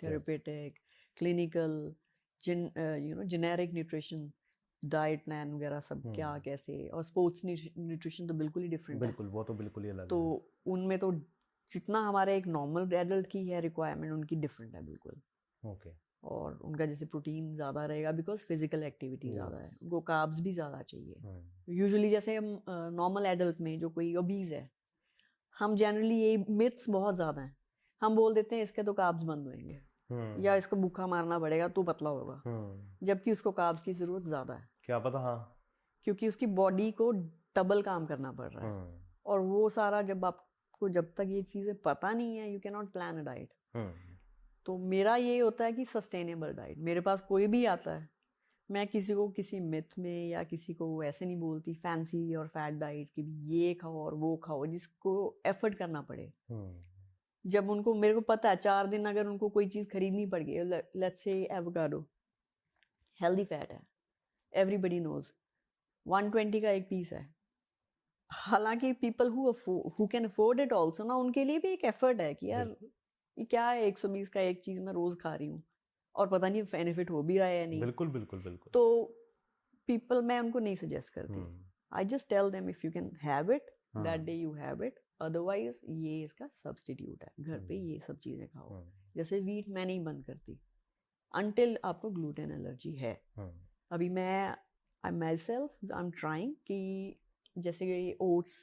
Therapeutic, clinical, generic nutrition, diet plan वगैरह सब क्या कैसे, और स्पोर्ट्स न्यूट्रिशन तो बिल्कुल ही डिफरेंट है। बिल्कुल, वो तो बिल्कुल ही अलग तो है। उनमें तो जितना हमारे एक नॉर्मल एडल्ट की है रिक्वायरमेंट, उनकी डिफरेंट है बिल्कुल। ओके। और उनका जैसे प्रोटीन ज़्यादा रहेगा बिकॉज फिजिकल एक्टिविटी ज़्यादा है, उनको कार्ब्स भी ज़्यादा चाहिए। यूजुअली जैसे हम नॉर्मल एडल्ट में जो कोई ओबीज है, हम जनरली ये मिथ्स बहुत ज़्यादा हैं, हम बोल देते हैं इसके तो कार्ब्स बंद होंगे या इसको भूखा मारना पड़ेगा तो पतला होगा, जबकि उसको कार्ब्स की ज़रूरत ज़्यादा है। क्या पता, हाँ, क्योंकि उसकी बॉडी को डबल काम करना पड़ रहा है। और वो सारा जब तक ये चीज़ें पता नहीं है, you can not plan a diet. तो मेरा ये होता है कि सस्टेनेबल डाइट, मेरे पास कोई भी आता है, मैं किसी को किसी मिथ में या किसी को ऐसे नहीं बोलती फैंसी और फैट डाइट कि ये खाओ और वो खाओ जिसको एफर्ट करना पड़े। जब उनको, मेरे को पता है 4 दिन अगर उनको कोई चीज़ खरीदनी पड़ गई, let's say avocado healthy fat है, एवरीबडी नोज 120 का एक पीस है। हालांकि people who can afford it also ना, उनके लिए भी एक एफर्ट है कि यार ये क्या है 120 का एक चीज़ मैं रोज़ खा रही हूँ और पता नहीं बेनिफिट हो भी रहा है या नहीं। बिल्कुल बिल्कुल बिल्कुल। तो पीपल, मैं उनको नहीं सजेस्ट करती, I just tell them if you can have it that day you have it, otherwise ये इसका सब्स्टिट्यूट है, घर पे ये सब चीज़ें खाओ। जैसे वीट मैं नहीं बंद करती अनटिल आपको ग्लूटेन एलर्जी है। अभी I myself I am trying कि जैसे ओट्स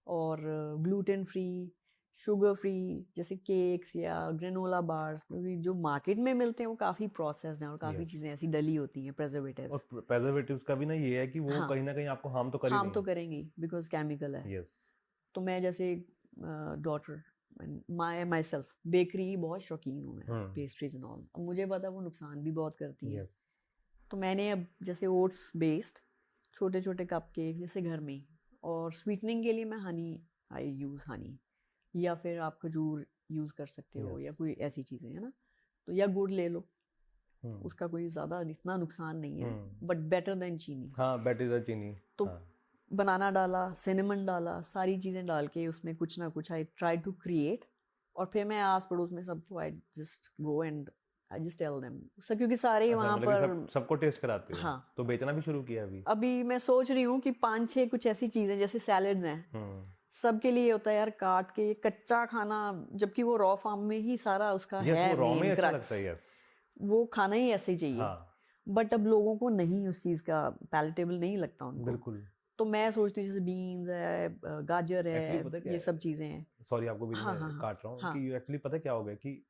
और ग्लूटेन फ्री, शुगर फ्री, जैसे केक्स या ग्रेनोला बार्स, क्योंकि जो मार्केट में मिलते हैं वो काफ़ी प्रोसेस्ड हैं और काफ़ी चीज़ें ऐसी डली होती हैं, प्रेजर्वेटिव्स। और प्रेजर्वेटिव्स का भी ना ये है कि वो कहीं ना कहीं आपको हार्म तो करेंगी बिकॉज केमिकल है। तो मैं जैसे डॉटर माई सेल्फ बेकरी बहुत शौकीन हूँ मैं, पेस्ट्रीज एंड ऑल। अब मुझे पता है वो नुकसान भी बहुत करती हैं। तो मैंने अब जैसे ओट्स बेस्ड छोटे छोटे कप केक जैसे घर में, और स्वीटनिंग के लिए मैं आई यूज़ हनी, या फिर आप खजूर यूज़ कर सकते हो या कोई ऐसी चीज़ें है ना, तो या गुड़ ले लो, उसका कोई ज़्यादा इतना नुकसान नहीं है, बट बेटर देन चीनी। हाँ, बेटर देन चीनी। तो बनाना डाला, सिनेमन डाला, सारी चीज़ें डाल के उसमें कुछ ना कुछ आई ट्राई टू क्रिएट, और फिर मैं आस पड़ोस में सबको I just go and I just tell them, क्योंकि सारे वहाँ पर सबको टेस्ट कराते हो। हाँ, तो बेचना भी शुरू किया अभी मैं सोच रही हूँ कि 5-6 कुछ ऐसी चीज़ें जैसे सैलेड्स हैं, सबके लिए होता है यार काट के कच्चा खाना, जबकि वो रॉ फॉर्म में ही सारा उसका है, रॉ में अच्छा लगता है, वो खाना ही ऐसे ही चाहिए। बट अब लोगों को नहीं उस चीज़ का पैलेटेबल नहीं लगता उनको। बिल्कुल। तो मैं सोचती हूँ जैसे बीन्स है, गाजर है, ये सब चीज़ें हैं। सॉरी आपको बीच में काट रहा हूँ कि एक्चुअली पता क्या हो गया कि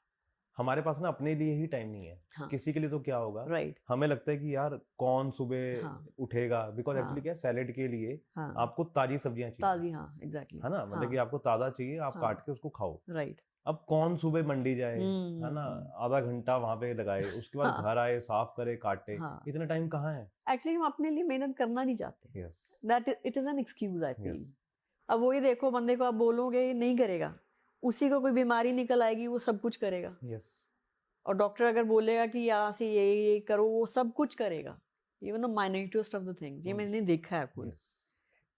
हमारे पास ना अपने लिए ही टाइम नहीं है, किसी के लिए तो क्या होगा। हमें लगता है कि यार कौन सुबह उठेगा, बिकॉज एक्चुअली क्या है, सैलेड के लिए आपको ताजी सब्जियां चाहिए, ताजी, एग्जैक्टली, है ना, मतलब कि आपको ताजा चाहिए, आप काट के उसको खाओ। राइट। अब कौन सुबह मंडी जाए, है ना, आधा घंटा वहां पे लगाए, उसके बाद घर आए, साफ करे, काटे, इतना टाइम कहाँ है। एक्चुअली हम अपने लिए मेहनत करना नहीं चाहते, that it is an excuse I feel. अब वही देखो, बंदे को आप बोलोगे नहीं करेगा, उसी को कोई बीमारी निकल आएगी, वो सब कुछ करेगा। और डॉक्टर अगर बोलेगा कि यहाँ से ये करो, वो सब कुछ करेगा, even the minutest of the things. ये मैंने देखा है खुद।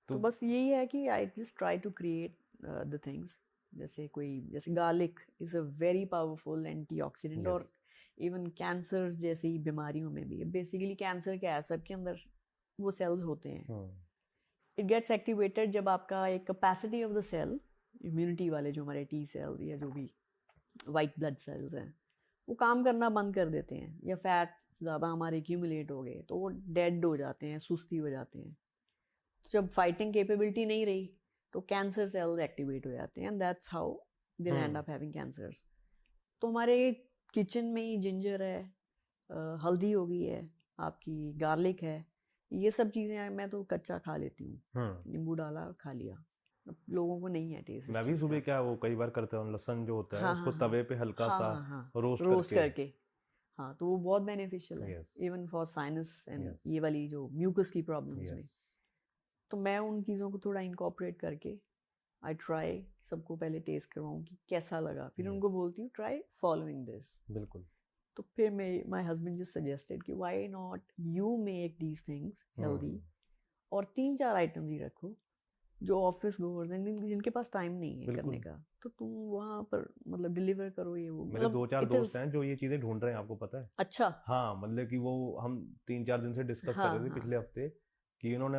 तो बस यही है कि I just try to create the things, जैसे garlic is a very powerful antioxidant, और इवन कैंसर जैसी बीमारियों में भी। बेसिकली कैंसर क्या है, सबके अंदर वो सेल्स होते हैं, इट गेट्स एक्टिवेटेड जब आपका एक capacity of the cell, immunity वाले जो हमारे टी सेल्स या जो भी वाइट ब्लड सेल्स हैं, वो काम करना बंद कर देते हैं, या फैट्स ज़्यादा हमारे एक्यूमुलेट हो गए तो वो डेड हो जाते हैं, सुस्ती हो जाते हैं। तो जब फाइटिंग कैपेबिलिटी नहीं रही तो कैंसर सेल्स एक्टिवेट हो जाते हैं, and that's how they and up having cancers. तो हमारे किचन में ही जिंजर है, हल्दी हो गई है आपकी, गार्लिक है, ये सब चीज़ें मैं तो कच्चा खा लेती हूँ, नींबू डाला और खा लिया। लोगों को नहीं है टेस्ट। मैं भी सुबह क्या वो कई बार करता हूँ, लहसुन जो होता है उसको तवे पे हल्का सा रोस्ट करके। हाँ, तो वो बहुत बेनिफिशियल है इवन फॉर साइनस एंड ये वाली जो म्यूकस की प्रॉब्लम्स में। तो मैं उन चीज़ों को थोड़ा इनकॉर्पोरेट करके आई ट्राई सबको पहले टेस्ट करवाऊँ कि कैसा लगा, फिर उनको बोलती हूँ ट्राई फॉलोइंग दिस। बिल्कुल। तो फिर माई हस्बैंड जस्ट सजेस्टेड कि why not you make these things healthy, और 3-4 आइटम्स ही रखो, जो ऑफिस गोवर्स हैं जिनके पास टाइम नहीं है करने का, तो तुम वहाँ पर मतलब डिलीवर करो ये वो। मेरे 2-4 दोस्त हैं जो ये चीजें ढूंढ रहे हैं, आपको पता है? अच्छा। हाँ, मतलब कि वो हम 3-4 दिन से डिस्कस कर रहे थे पिछले हफ्ते कि उन्होंने